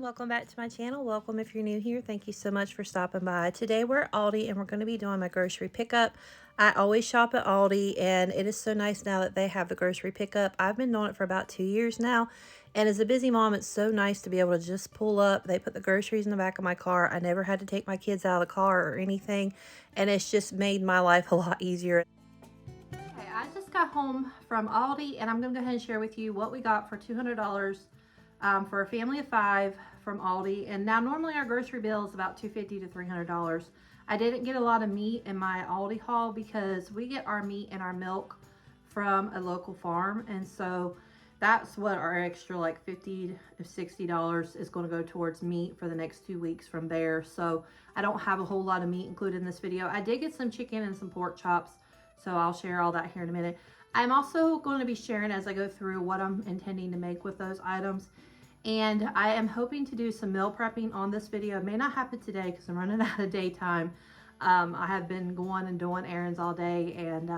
welcome back to my channel. Welcome if you're new here. Thank you so much for stopping by. Today we're at Aldi and we're going to be doing my grocery pickup. I always shop at Aldi and it is so nice now that they have the grocery pickup. I've been doing it for about 2 years now, and as a busy mom it's so nice to be able to just pull up. They put the groceries in the back of my car. I never had to take my kids out of the car or anything, and it's just made my life a lot easier. Okay, I just got home from Aldi and I'm going to go ahead and share with you what we got for $200 for a family of 5 from Aldi. And now normally our grocery bill is about $250 to $300. I didn't get a lot of meat in my Aldi haul because we get our meat and our milk from a local farm, and so that's what our extra like $50 to $60 is going to go towards meat for the next 2 weeks from there. So I don't have a whole lot of meat included in this video. I did get some chicken and some pork chops, so I'll share all that here in a minute. I'm also going to be sharing as I go through what I'm intending to make with those items. And I am hoping to do some meal prepping on this video. It may not happen today because I'm running out of daytime. I have been going and doing errands all day, and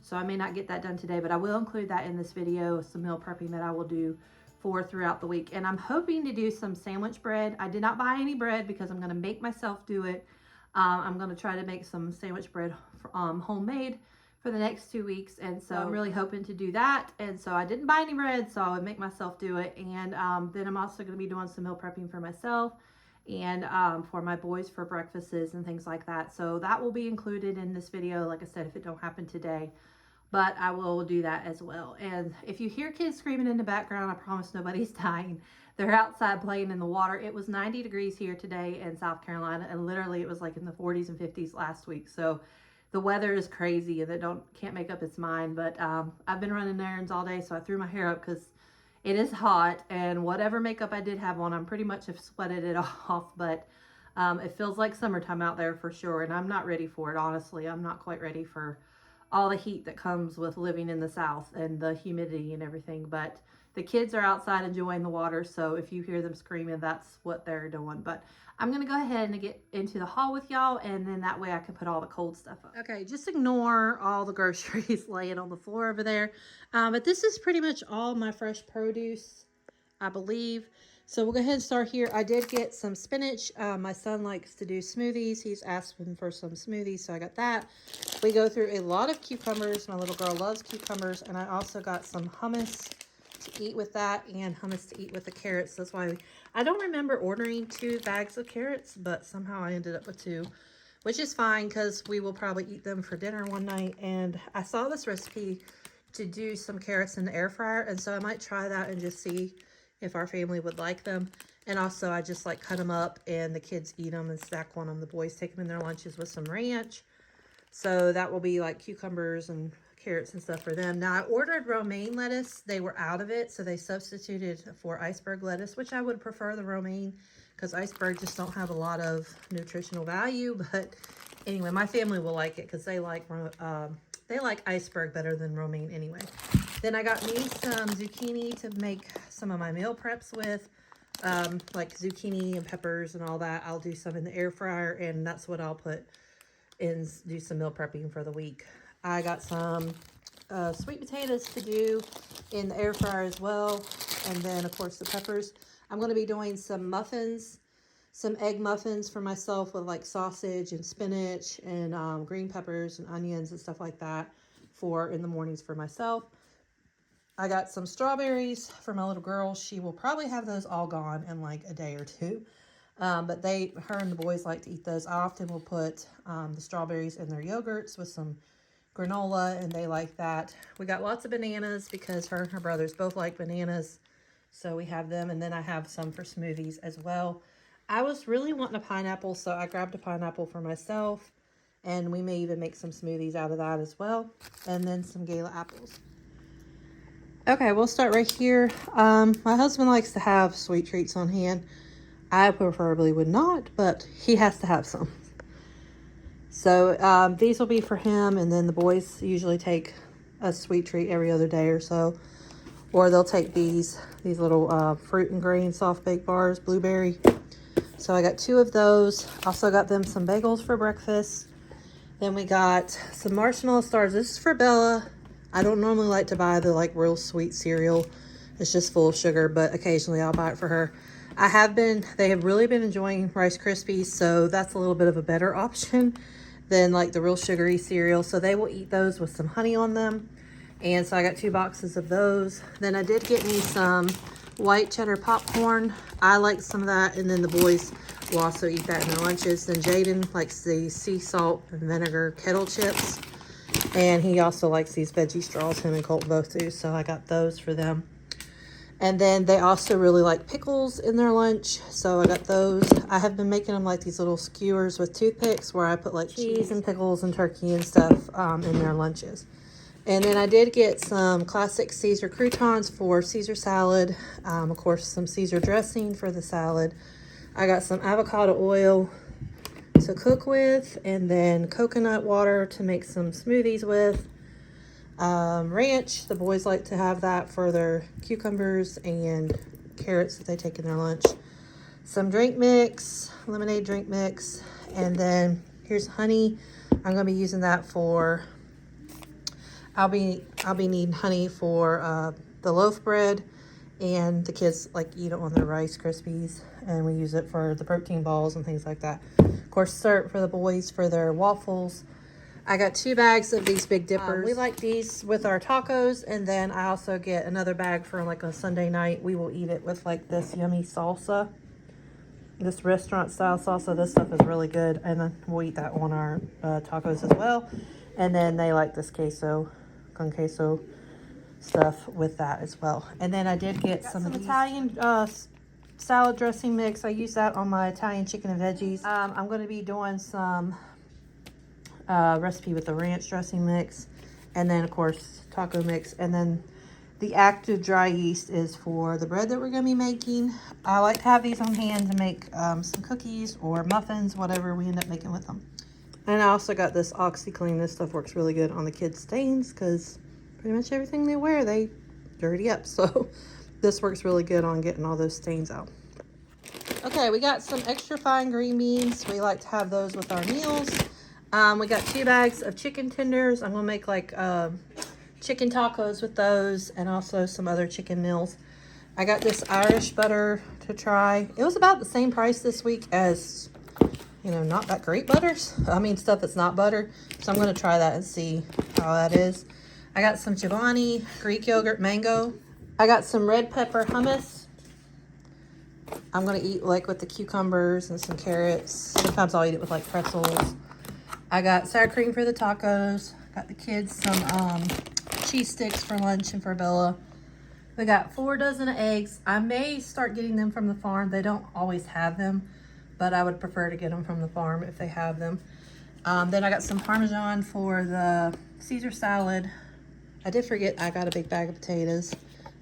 so I may not get that done today, but I will include that in this video, some meal prepping that I will do for throughout the week. And I'm hoping to do some sandwich bread. I did not buy any bread because I'm going to make myself do it. I'm going to try to make some sandwich bread homemade for the next 2 weeks, and so I'm really hoping to do that. And so I didn't buy any bread, so I would make myself do it. And then I'm also going to be doing some meal prepping for myself and for my boys for breakfasts and things like that. So that will be included in this video, like I said, if it don't happen today, but I will do that as well. And if you hear kids screaming in the background, I promise nobody's dying. They're outside playing in the water. It was 90 degrees here today in South Carolina, and literally it was like in the 40s and 50s last week. So the weather is crazy and it can't make up its mind. But I've been running errands all day, so I threw my hair up because it is hot, and whatever makeup I did have on, I'm pretty much have sweated it off. But it feels like summertime out there for sure, and I'm not ready for it, honestly. I'm not quite ready for all the heat that comes with living in the South and the humidity and everything. But the kids are outside enjoying the water, so if you hear them screaming, that's what they're doing. But I'm going to go ahead and get into the haul with y'all, and then that way I can put all the cold stuff up. Okay, just ignore all the groceries laying on the floor over there. But this is pretty much all my fresh produce, I believe. So we'll go ahead and start here. I did get some spinach. My son likes to do smoothies. He's asking for some smoothies, so I got that. We go through a lot of cucumbers. My little girl loves cucumbers. And I also got some hummus to eat with that, and hummus to eat with the carrots. That's why I don't remember ordering 2 bags of carrots, but somehow I ended up with 2, which is fine because we will probably eat them for dinner one night. And I saw this recipe to do some carrots in the air fryer, and so I might try that and just see if our family would like them. And also I just like cut them up and the kids eat them and snack on them. The boys take them in their lunches with some ranch. So that will be like cucumbers and carrots and stuff for them. Now I ordered romaine lettuce. They were out of it, so they substituted for iceberg lettuce, which I would prefer the romaine because iceberg just don't have a lot of nutritional value. But anyway, my family will like it because they like iceberg better than romaine anyway. Then I got me some zucchini to make some of my meal preps with, like zucchini and peppers and all that. I'll do some in the air fryer, and that's what I'll put in, do some meal prepping for the week. I got some sweet potatoes to do in the air fryer as well. And then, of course, the peppers. I'm going to be doing some muffins, some egg muffins for myself with like sausage and spinach and green peppers and onions and stuff like that for in the mornings for myself. I got some strawberries for my little girl. She will probably have those all gone in like a day or 2. But her and the boys like to eat those. I often will put the strawberries in their yogurts with some granola, and they like that. We got lots of bananas because her and her brothers both like bananas, so we have them. And then I have some for smoothies as well. I was really wanting a pineapple, so I grabbed a pineapple for myself, and we may even make some smoothies out of that as well. And then some Gala apples. Okay, we'll start right here. My husband likes to have sweet treats on hand. I preferably would not, but he has to have some. So these will be for him, and then the boys usually take a sweet treat every other day or so. Or they'll take these little fruit and grain soft baked bars, blueberry. So I got 2 of those. Also got them some bagels for breakfast. Then we got some marshmallow stars. This is for Bella. I don't normally like to buy the like real sweet cereal. It's just full of sugar, but occasionally I'll buy it for her. They have really been enjoying Rice Krispies, so that's a little bit of a better option than like the real sugary cereal. So they will eat those with some honey on them. And so I got 2 boxes of those. Then I did get me some white cheddar popcorn. I like some of that, and then the boys will also eat that in their lunches. Then Jaden likes the sea salt and vinegar kettle chips, and he also likes these veggie straws. Him and Colt both do, so I got those for them. And then they also really like pickles in their lunch, so I got those. I have been making them like these little skewers with toothpicks where I put like cheese and pickles and turkey and stuff in their lunches. And then I did get some classic Caesar croutons for Caesar salad. Of course, some Caesar dressing for the salad. I got some avocado oil to cook with, and then coconut water to make some smoothies with. Ranch, the boys like to have that for their cucumbers and carrots that they take in their lunch. Some drink mix, lemonade drink mix, and then here's honey. I'm going to be using that for... I'll be needing honey for the loaf bread, and the kids like eat it on their Rice Krispies, and we use it for the protein balls and things like that. Of course, syrup for the boys for their waffles. I got 2 bags of these Big Dippers. We like these with our tacos, and then I also get another bag for like a Sunday night. We will eat it with like this yummy salsa, this restaurant style salsa. This stuff is really good, and then we'll eat that on our tacos as well. And then they like this queso con queso stuff with that as well. And then I did get some Italian salad dressing mix. I use that on my Italian chicken and veggies. I'm going to be doing some recipe with the ranch dressing mix, and then of course taco mix. And then the active dry yeast is for the bread that we're going to be making. I like to have these on hand to make some cookies or muffins, whatever we end up making with them. And I also got this OxyClean. This stuff works really good on the kids' stains because pretty much everything they wear, they dirty up. So this works really good on getting all those stains out. Okay, we got some extra fine green beans. We like to have those with our meals. We got 2 bags of chicken tenders. I'm going to make like chicken tacos with those, and also some other chicken meals. I got this Irish butter to try. It was about the same price this week as... not that great butters. I mean, stuff that's not butter. So I'm going to try that and see how that is. I got some Chobani Greek yogurt mango. I got some red pepper hummus. I'm going to eat like with the cucumbers and some carrots. Sometimes I'll eat it with like pretzels. I got sour cream for the tacos. Got the kids some cheese sticks for lunch and for Bella. We got 4 dozen of eggs. I may start getting them from the farm. They don't always have them, but I would prefer to get them from the farm if they have them. Then I got some Parmesan for the Caesar salad. I did forget I got a big bag of potatoes,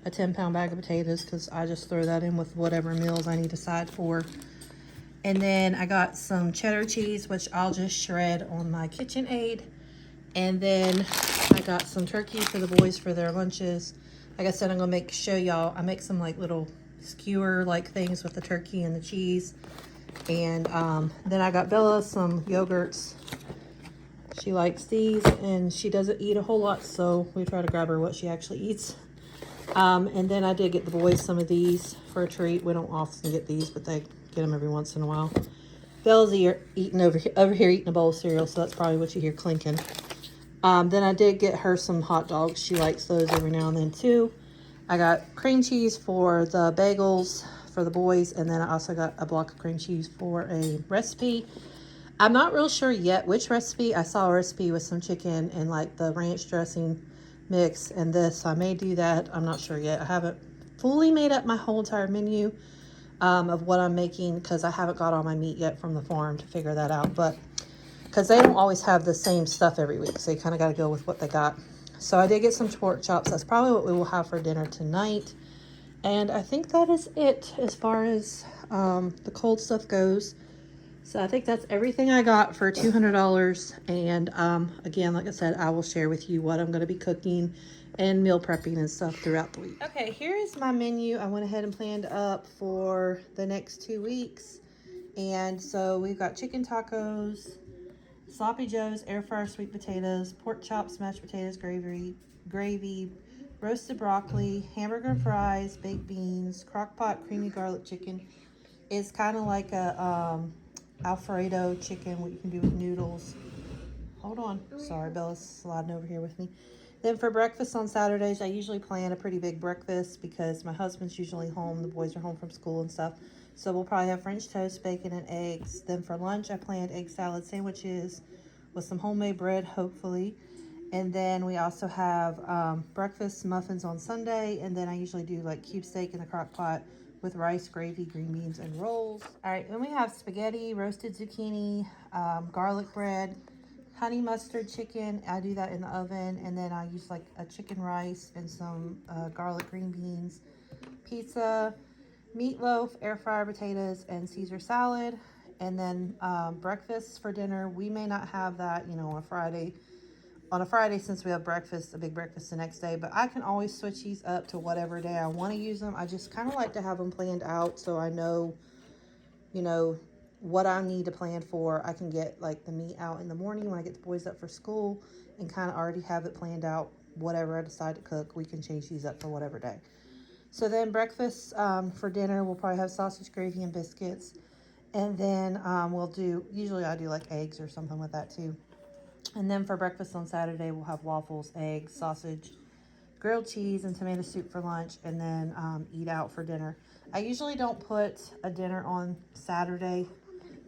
a 10-pound bag of potatoes, because I just throw that in with whatever meals I need a side for. And then I got some cheddar cheese, which I'll just shred on my KitchenAid. And then I got some turkey for the boys for their lunches. Like I said, I'm going to show y'all. I make some like little skewer like things with the turkey and the cheese. And then I got Bella some yogurts. She likes these, and she doesn't eat a whole lot, so we try to grab her what she actually eats. And then I did get the boys some of these for a treat. We don't often get these, but they get them every once in a while. Bella's eating over here eating a bowl of cereal, so that's probably what you hear clinking. Then I did get her some hot dogs. She likes those every now and then too. I got cream cheese for the bagels for the boys, and then I also got a block of cream cheese for a recipe. I'm not real sure yet which recipe. I saw a recipe with some chicken and like the ranch dressing mix and this, so I may do that. I'm not sure yet. I haven't fully made up my whole entire menu of what I'm making, because I haven't got all my meat yet from the farm to figure that out, but because they don't always have the same stuff every week, so you kind of got to go with what they got. So I did get some pork chops. That's probably what we will have for dinner tonight. And I think that is it as far as the cold stuff goes. So I think that's everything I got for $200. And again, like I said, I will share with you what I'm going to be cooking and meal prepping and stuff throughout the week. Okay, here is my menu. I went ahead and planned up for the next 2 weeks. And so we've got chicken tacos, sloppy joes, air fryer sweet potatoes, pork chops, mashed potatoes, gravy, roasted broccoli, hamburger and fries, baked beans, crock pot creamy garlic chicken. It's kind of like a Alfredo chicken, what you can do with noodles. Hold on. Sorry, Bella's sliding over here with me. Then for breakfast on Saturdays, I usually plan a pretty big breakfast because my husband's usually home. The boys are home from school and stuff. So we'll probably have French toast, bacon, and eggs. Then for lunch, I planned egg salad sandwiches with some homemade bread, hopefully. And then we also have breakfast muffins on Sunday. And then I usually do like cube steak in the crock pot with rice, gravy, green beans, and rolls. All right, then we have spaghetti, roasted zucchini, garlic bread, honey mustard chicken. I do that in the oven. And then I use like a chicken rice and some garlic green beans, pizza, meatloaf, air fryer potatoes, and Caesar salad. And then breakfast for dinner, we may not have that, you know, on a Friday, since we have breakfast, a big breakfast the next day, but I can always switch these up to whatever day I want to use them. I just kind of like to have them planned out so I know, you know, what I need to plan for. I can get like the meat out in the morning when I get the boys up for school and kind of already have it planned out. Whatever I decide to cook, we can change these up for whatever day. So then breakfast for dinner, we'll probably have sausage, gravy, and biscuits. And then usually I do like eggs or something with that too. And then for breakfast on Saturday, we'll have waffles, eggs, sausage, grilled cheese, and tomato soup for lunch, and then eat out for dinner. I usually don't put a dinner on Saturday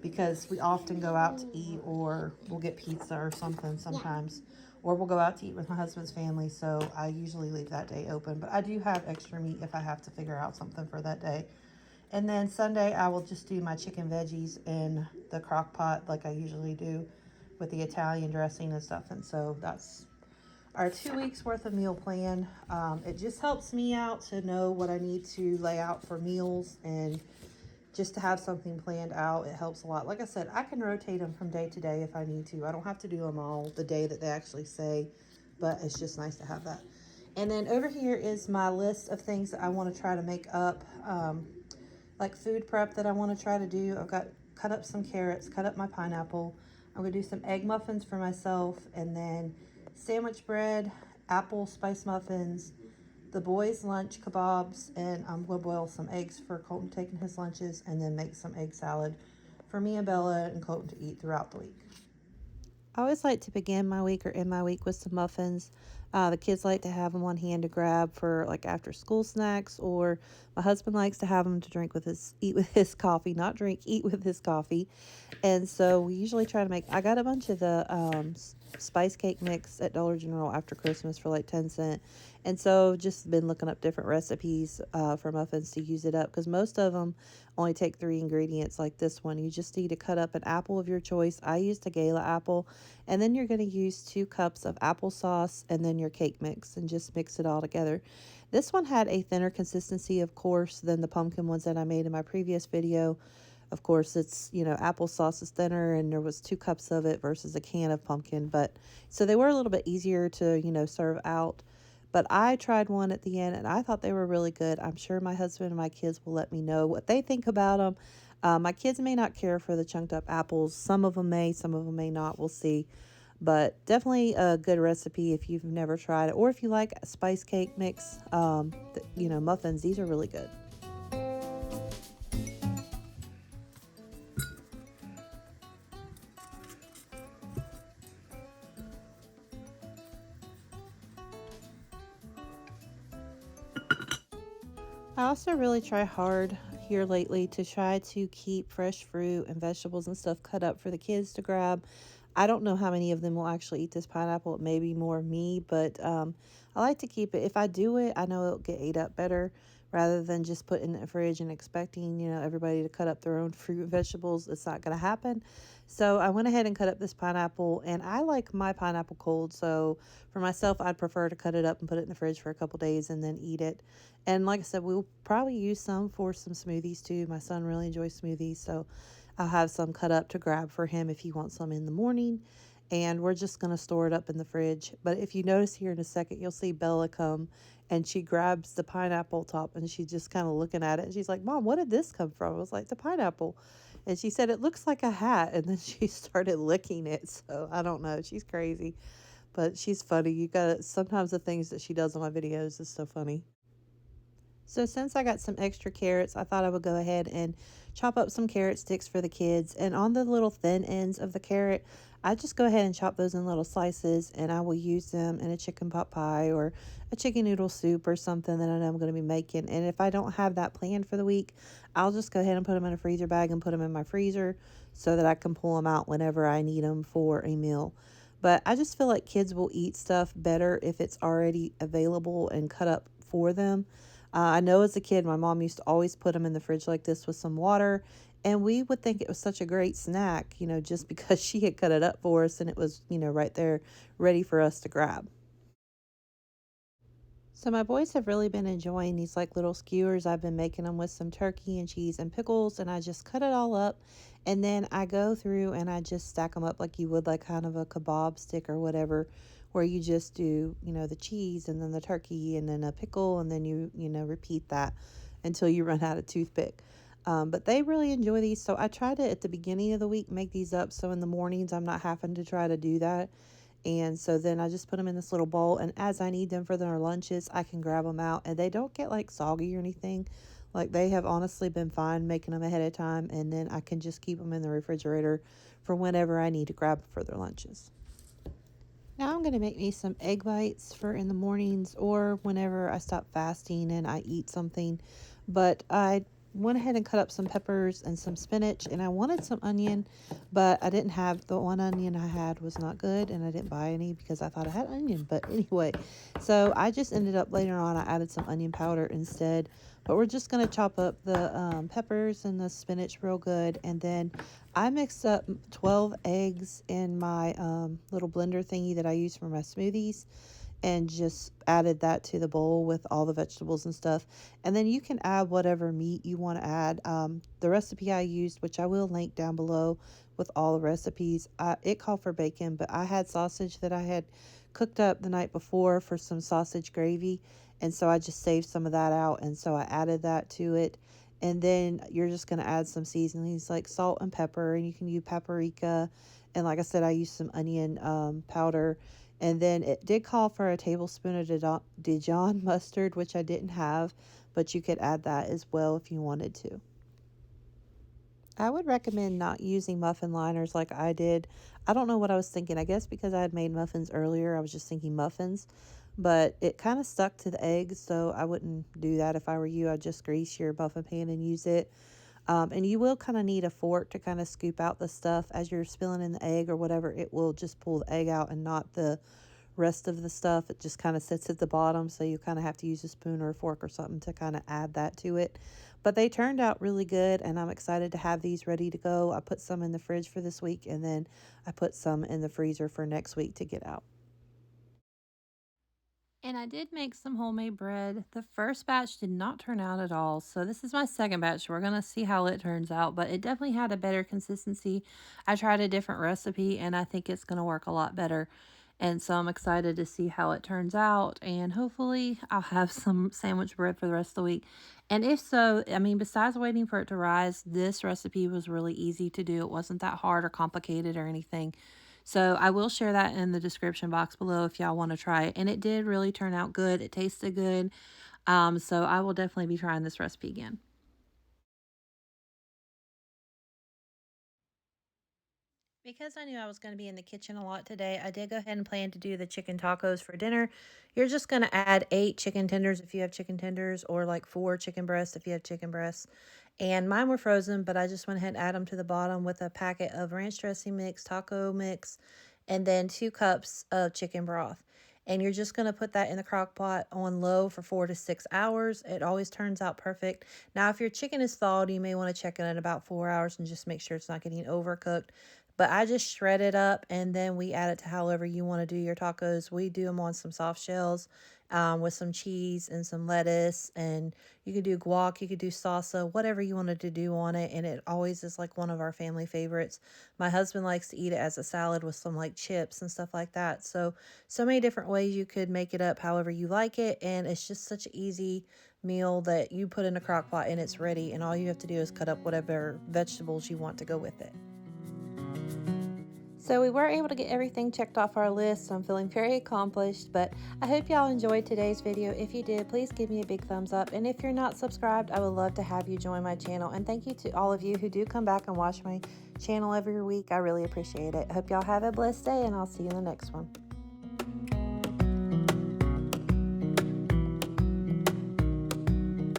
because we often go out to eat, or we'll get pizza or something sometimes, or we'll go out to eat with my husband's family, so I usually leave that day open. But I do have extra meat if I have to figure out something for that day. And then Sunday, I will just do my chicken veggies in the crock pot like I usually do with the Italian dressing and stuff. And so that's our 2 weeks worth of meal plan. It just helps me out to know what I need to lay out for meals, and just to have something planned out, it helps a lot. Like I said, I can rotate them from day to day if I need to. I don't have to do them all the day that they actually say, but it's just nice to have that. And then over here is my list of things that I want to try to make up, like food prep that I want to try to do. I've got cut up some carrots, cut up my pineapple. I'm going to do some egg muffins for myself, and then sandwich bread, apple spice muffins, the boys' lunch kebabs, and I'm going to boil some eggs for Colton taking his lunches, and then make some egg salad for me and Bella and Colton to eat throughout the week. I always like to begin my week or end my week with some muffins. The kids like to have them on hand to grab for like after school snacks, or my husband likes to have them to eat with his coffee, not drink, eat with his coffee. And so we usually try to make, I got a bunch of the spice cake mix at Dollar General after Christmas for like 10 cents. And so just been looking up different recipes for muffins to use it up, because most of them only take 3 ingredients like this one. You just need to cut up an apple of your choice. I used a Gala apple, and then you're going to use 2 cups of applesauce and then your cake mix, and just mix it all together. This one had a thinner consistency, of course, than the pumpkin ones that I made in my previous video. Of course, it's, you know, applesauce is thinner, and there was 2 cups of it versus a can of pumpkin. But so they were a little bit easier to, you know, serve out. But I tried one at the end, and I thought they were really good. I'm sure my husband and my kids will let me know what they think about them. My kids may not care for the chunked up apples. Some of them may not. We'll see. But definitely a good recipe if you've never tried it, or if you like a spice cake mix, you know, muffins. These are really good. I also really try hard here lately to try to keep fresh fruit and vegetables and stuff cut up for the kids to grab. I don't know how many of them will actually eat this pineapple. It may be more me, but I like to keep it. If I do it, I know it'll get ate up better rather than just putting it in the fridge and expecting, you know, everybody to cut up their own fruit and vegetables. It's not going to happen. So I went ahead and cut up this pineapple, and I like my pineapple cold. So for myself, I'd prefer to cut it up and put it in the fridge for a couple days and then eat it. And like I said, we'll probably use some for some smoothies too. My son really enjoys smoothies, so I'll have some cut up to grab for him if he wants some in the morning. And we're just going to store it up in the fridge. But if you notice here in a second, you'll see Bella come, and she grabs the pineapple top, and she's just kind of looking at it. And she's like, Mom, what did this come from? I was like, the pineapple. And she said, it looks like a hat. And then she started licking it. So I don't know. She's crazy. but she's funny. You got sometimes the things that she does on my videos is so funny. So since I got some extra carrots, I thought I would go ahead and chop up some carrot sticks for the kids. And on the little thin ends of the carrot, I just go ahead and chop those in little slices, and I will use them in a chicken pot pie or a chicken noodle soup or something that I know I'm going to be making. And if I don't have that planned for the week, I'll just go ahead and put them in a freezer bag and put them in my freezer so that I can pull them out whenever I need them for a meal. But I just feel like kids will eat stuff better if it's already available and cut up for them. I know as a kid, my mom used to always put them in the fridge like this with some water, and we would think it was such a great snack, just because she had cut it up for us and it was, right there ready for us to grab. So my boys have really been enjoying these like little skewers. I've been making them with some turkey and cheese and pickles, and I just cut it all up, and then I go through and I just stack them up like you would like kind of a kebab stick or whatever, where you just do, the cheese and then the turkey and then a pickle, and then you repeat that until you run out of toothpick. But they really enjoy these, so I try to at the beginning of the week make these up so in the mornings I'm not having to try to do that. And so then I just put them in this little bowl, and as I need them for their lunches, I can grab them out, and they don't get like soggy or anything. Like they have honestly been fine making them ahead of time, and then I can just keep them in the refrigerator for whenever I need to grab them for their lunches. Now I'm going to make me some egg bites for in the mornings or whenever I stop fasting and I eat something. But I went ahead and cut up some peppers and some spinach, and I wanted some onion, but I didn't have the one onion I had was not good, and I didn't buy any because I thought I had onion. But anyway, so I just ended up later on I added some onion powder instead. But we're just going to chop up the peppers and the spinach real good, and then I mixed up 12 eggs in my little blender thingy that I use for my smoothies, and just added that to the bowl with all the vegetables and stuff. And then you can add whatever meat you want to add. The recipe I used, which I will link down below with all the recipes, it called for bacon, but I had sausage that I had cooked up the night before for some sausage gravy. And so I just saved some of that out. And so I added that to it. And then you're just going to add some seasonings like salt and pepper, and you can use paprika. And like I said, I used some onion powder. And then it did call for a tablespoon of Dijon mustard, which I didn't have, but you could add that as well if you wanted to. I would recommend not using muffin liners like I did. I don't know what I was thinking. I guess because I had made muffins earlier, I was just thinking muffins. But it kind of stuck to the eggs, so I wouldn't do that if I were you. I'd just grease your muffin pan and use it. And you will kind of need a fork to kind of scoop out the stuff as you're spilling in the egg or whatever. It will just pull the egg out and not the rest of the stuff. It just kind of sits at the bottom, so you kind of have to use a spoon or a fork or something to kind of add that to it. But they turned out really good, and I'm excited to have these ready to go. I put some in the fridge for this week, and then I put some in the freezer for next week to get out. And I did make some homemade bread. The first batch did not turn out at all. So this is my second batch. We're going to see how it turns out, but it definitely had a better consistency. I tried a different recipe, and I think it's going to work a lot better. And so I'm excited to see how it turns out, and hopefully I'll have some sandwich bread for the rest of the week. And if so, I mean, besides waiting for it to rise, this recipe was really easy to do. It wasn't that hard or complicated or anything. So I will share that in the description box below if y'all want to try it. And it did really turn out good. It tasted good. So I will definitely be trying this recipe again. Because I knew I was going to be in the kitchen a lot today, I did go ahead and plan to do the chicken tacos for dinner. You're just going to add 8 chicken tenders if you have chicken tenders, or like 4 chicken breasts if you have chicken breasts. And mine were frozen, but I just went ahead and add them to the bottom with a packet of ranch dressing mix, taco mix, and then 2 cups of chicken broth. And you're just going to put that in the crock pot on low for 4 to 6 hours. It always turns out perfect. Now, if your chicken is thawed, you may want to check it in about 4 hours and just make sure it's not getting overcooked. But I just shred it up, and then we add it to however you want to do your tacos. We do them on some soft shells with some cheese and some lettuce. And you could do guac, you could do salsa, whatever you wanted to do on it. And it always is like one of our family favorites. My husband likes to eat it as a salad with some like chips and stuff like that. So many different ways you could make it up however you like it. And it's just such an easy meal that you put in a crock pot and it's ready. And all you have to do is cut up whatever vegetables you want to go with it. So we were able to get everything checked off our list, so I'm feeling very accomplished, but I hope y'all enjoyed today's video. If you did, please give me a big thumbs up, and if you're not subscribed, I would love to have you join my channel. And thank you to all of you who do come back and watch my channel every week. I really appreciate it. I hope y'all have a blessed day, and I'll see you in the next one.